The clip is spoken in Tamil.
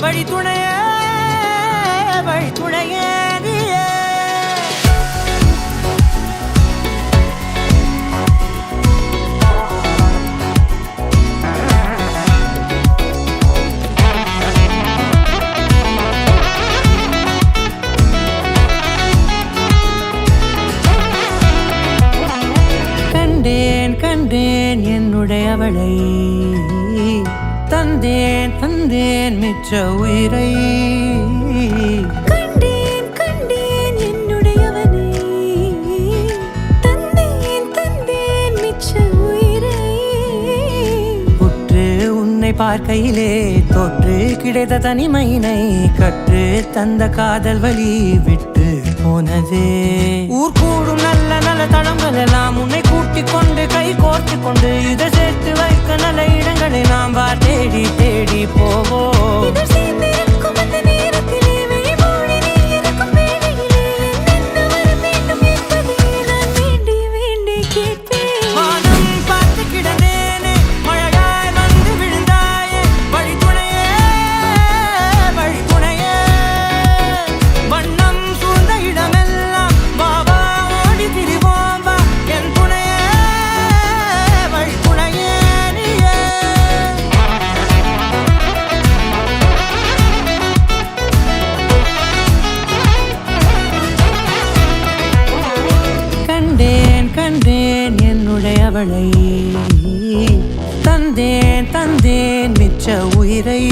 வழித்துணையே வழித்துணையே கண்டேன் என்னுடையவளை தந்தேன் தந்தேன் மிச்ச உயிரை கண்டேன் என்னுடையவனை தந்தேன் தந்தேன் மிச்ச உயிரை உற்று உன்னை பார்க்கையிலே தொற்று கிடைத்த தனிமையினை கற்று தந்த காதல் வழி விட்டு போனதே ஊர் கூடும் நல்ல நல்ல தளங்கள் எல்லாம் உன்னை கூட்டிக் கொண்டு கை கோர்த்து கொண்டு இதை சேர்த்து வைக்க நல்ல இடங்களை நாம் தேடி தேடி போவோம் கண்டேன் என்னுடையவளை தந்தேன் தந்தேன் மிச்ச உயிரை